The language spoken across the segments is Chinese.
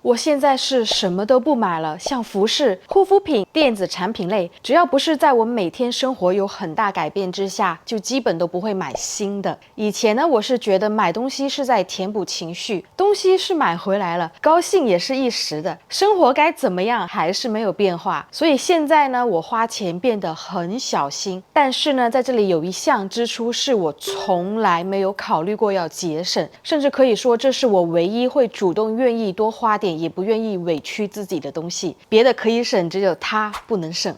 我现在是什么都不买了，像服饰、护肤品、电子产品类，只要不是在我每天生活有很大改变之下，就基本都不会买新的。以前呢，我是觉得买东西是在填补情绪，东西是买回来了，高兴也是一时的，生活该怎么样还是没有变化。所以现在呢，我花钱变得很小心，但是呢，在这里有一项支出是我从来没有考虑过要节省，甚至可以说这是我唯一会主动愿意多花点，也不愿意委屈自己的东西。别的可以省，只有它不能省。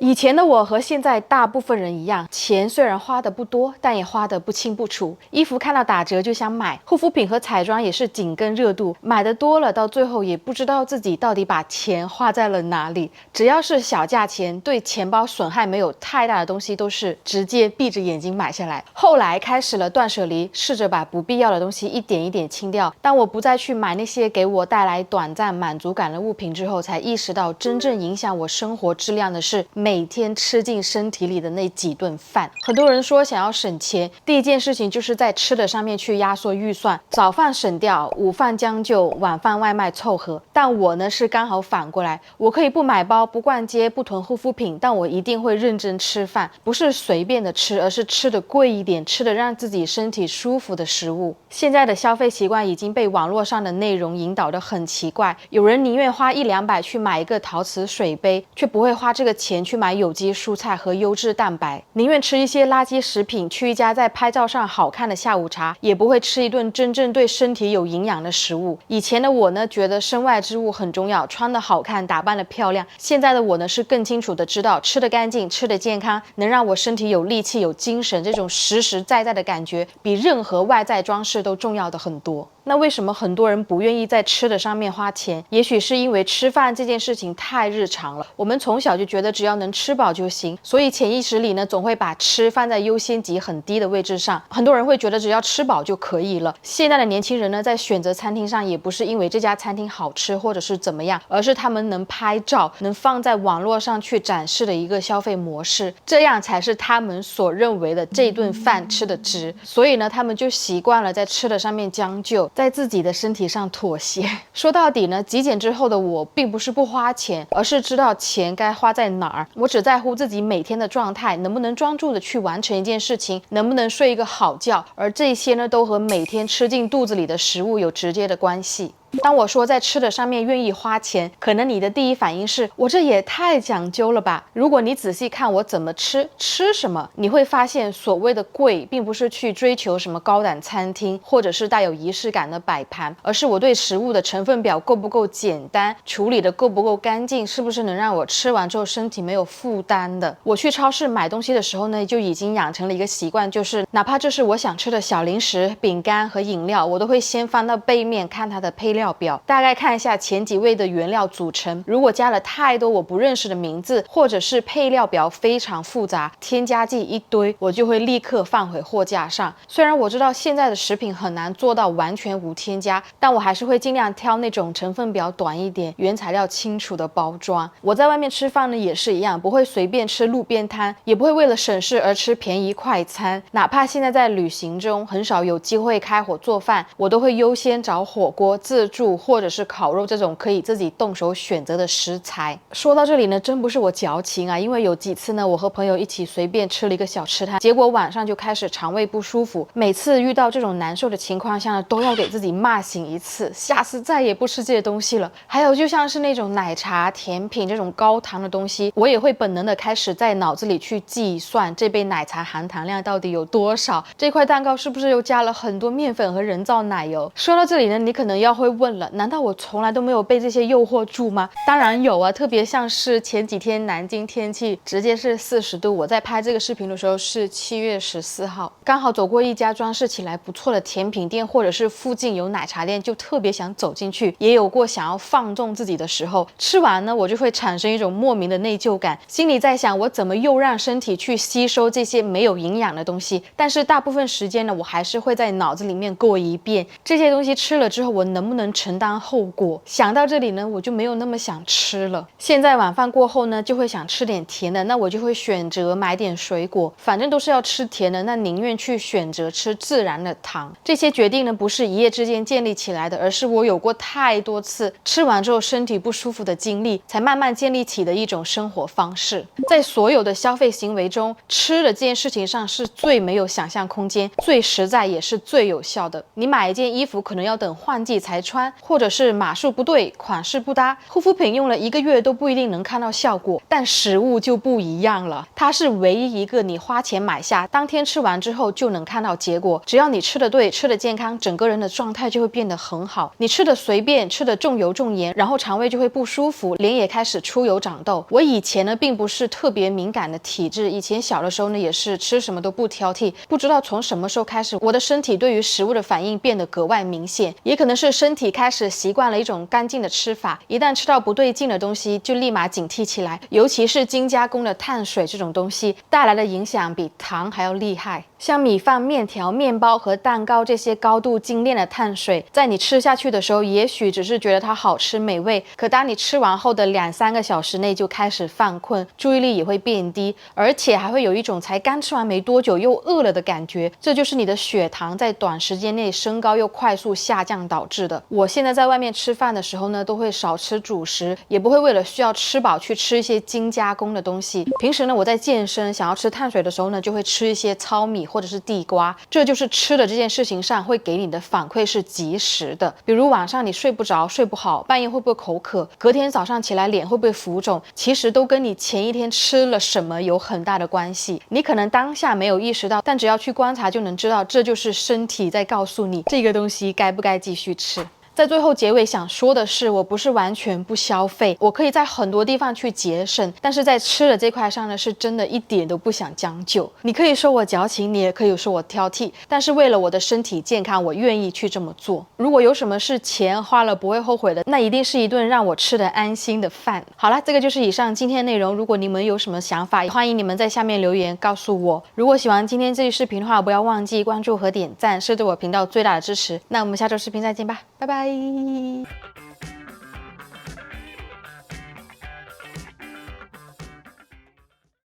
以前的我和现在大部分人一样，钱虽然花的不多，但也花的不清不楚。衣服看到打折就想买，护肤品和彩妆也是紧跟热度，买的多了，到最后也不知道自己到底把钱花在了哪里。只要是小价钱，对钱包损害没有太大的东西，都是直接闭着眼睛买下来。后来开始了断舍离，试着把不必要的东西一点一点清掉。当我不再去买那些给我带来短暂满足感的物品之后，才意识到真正影响我生活质量的是每天吃进身体里的那几顿饭。很多人说想要省钱，第一件事情就是在吃的上面去压缩预算，早饭省掉，午饭将就，晚饭外卖凑合。但我呢是刚好反过来，我可以不买包，不逛街，不囤护肤品，但我一定会认真吃饭，不是随便的吃，而是吃的贵一点，吃的让自己身体舒服的食物。现在的消费习惯已经被网络上的内容引导得很奇怪，有人宁愿花100-200去买一个陶瓷水杯，却不会花这个钱去买有机蔬菜和优质蛋白，宁愿吃一些垃圾食品，去一家在拍照上好看的下午茶，也不会吃一顿真正对身体有营养的食物。以前的我呢，觉得身外之物很重要，穿得好看，打扮得漂亮。现在的我呢，是更清楚的知道，吃得干净，吃得健康，能让我身体有力气、有精神，这种实实在在的感觉，比任何外在装饰都重要的很多。那为什么很多人不愿意在吃的上面花钱？也许是因为吃饭这件事情太日常了，我们从小就觉得只要能吃饱就行，所以潜意识里呢，总会把吃放在优先级很低的位置上。很多人会觉得只要吃饱就可以了。现在的年轻人呢，在选择餐厅上也不是因为这家餐厅好吃或者是怎么样，而是他们能拍照，能放在网络上去展示的一个消费模式，这样才是他们所认为的这顿饭吃的值。所以呢，他们就习惯了在吃的上面将就，在自己的身体上妥协。说到底呢，极简之后的我并不是不花钱，而是知道钱该花在哪儿。我只在乎自己每天的状态，能不能专注的去完成一件事情，能不能睡一个好觉，而这些呢，都和每天吃进肚子里的食物有直接的关系。当我说在吃的上面愿意花钱，可能你的第一反应是我这也太讲究了吧。如果你仔细看我怎么吃什么，你会发现所谓的贵并不是去追求什么高档餐厅或者是带有仪式感的摆盘，而是我对食物的成分表够不够简单，处理的够不够干净，是不是能让我吃完之后身体没有负担的。我去超市买东西的时候呢，就已经养成了一个习惯，就是哪怕这是我想吃的小零食、饼干和饮料，我都会先翻到背面看它的配料表，大概看一下前几位的原料组成，如果加了太多我不认识的名字，或者是配料表非常复杂，添加剂一堆，我就会立刻放回货架上。虽然我知道现在的食品很难做到完全无添加，但我还是会尽量挑那种成分表短一点、原材料清楚的包装。我在外面吃饭呢也是一样，不会随便吃路边摊，也不会为了省事而吃便宜快餐。哪怕现在在旅行中很少有机会开火做饭，我都会优先找火锅、自助或者是烤肉这种可以自己动手选择的食材。说到这里呢，真不是我矫情啊，因为有几次呢，我和朋友一起随便吃了一个小吃摊，结果晚上就开始肠胃不舒服。每次遇到这种难受的情况下呢，都要给自己骂醒一次，下次再也不吃这些东西了。还有就像是那种奶茶、甜品这种高糖的东西，我也会本能的开始在脑子里去计算这杯奶茶含糖量到底有多少，这块蛋糕是不是又加了很多面粉和人造奶油。说到这里呢，你可能要会问了，难道我从来都没有被这些诱惑住吗？当然有啊，特别像是前几天南京天气直接是40度，我在拍这个视频的时候是7月14号，刚好走过一家装饰起来不错的甜品店，或者是附近有奶茶店，就特别想走进去，也有过想要放纵自己的时候。吃完呢，我就会产生一种莫名的内疚感，心里在想我怎么又让身体去吸收这些没有营养的东西。但是大部分时间呢，我还是会在脑子里面过一遍这些东西吃了之后我能不能能承担后果。想到这里呢，我就没有那么想吃了。现在晚饭过后呢，就会想吃点甜的，那我就会选择买点水果，反正都是要吃甜的，那宁愿去选择吃自然的糖。这些决定呢，不是一夜之间建立起来的，而是我有过太多次吃完之后身体不舒服的经历，才慢慢建立起的一种生活方式。在所有的消费行为中，吃的这件事情上是最没有想象空间，最实在也是最有效的。你买一件衣服可能要等换季才穿，或者是码数不对，款式不搭，护肤品用了1个月都不一定能看到效果，但食物就不一样了，它是唯一一个你花钱买下，当天吃完之后就能看到结果。只要你吃的对，吃的健康，整个人的状态就会变得很好。你吃的随便，吃的重油重盐，然后肠胃就会不舒服，脸也开始出油长痘。我以前呢并不是特别敏感的体质，以前小的时候呢也是吃什么都不挑剔，不知道从什么时候开始，我的身体对于食物的反应变得格外明显，也可能是身体开始习惯了一种干净的吃法，一旦吃到不对劲的东西就立马警惕起来，尤其是精加工的碳水这种东西带来的影响比糖还要厉害。像米饭、面条、面包和蛋糕这些高度精炼的碳水，在你吃下去的时候，也许只是觉得它好吃美味，可当你吃完后的2-3个小时内就开始犯困，注意力也会变低，而且还会有一种才刚吃完没多久又饿了的感觉，这就是你的血糖在短时间内升高又快速下降导致的。我现在在外面吃饭的时候呢，都会少吃主食，也不会为了需要吃饱去吃一些精加工的东西。平时呢，我在健身想要吃碳水的时候呢，就会吃一些糙米或者是地瓜，这就是吃的这件事情上会给你的反馈是及时的。比如晚上你睡不着、睡不好，半夜会不会口渴，隔天早上起来脸会不会浮肿，其实都跟你前一天吃了什么有很大的关系。你可能当下没有意识到，但只要去观察就能知道，这就是身体在告诉你这个东西该不该继续吃。在最后结尾想说的是，我不是完全不消费，我可以在很多地方去节省，但是在吃的这块上呢，是真的一点都不想将就。你可以说我矫情，你也可以说我挑剔，但是为了我的身体健康，我愿意去这么做。如果有什么是钱花了不会后悔的，那一定是一顿让我吃得安心的饭。好了，这个就是以上今天的内容。如果你们有什么想法，欢迎你们在下面留言告诉我。如果喜欢今天这期视频的话，不要忘记关注和点赞，是对我频道最大的支持。那我们下周视频再见吧，拜拜。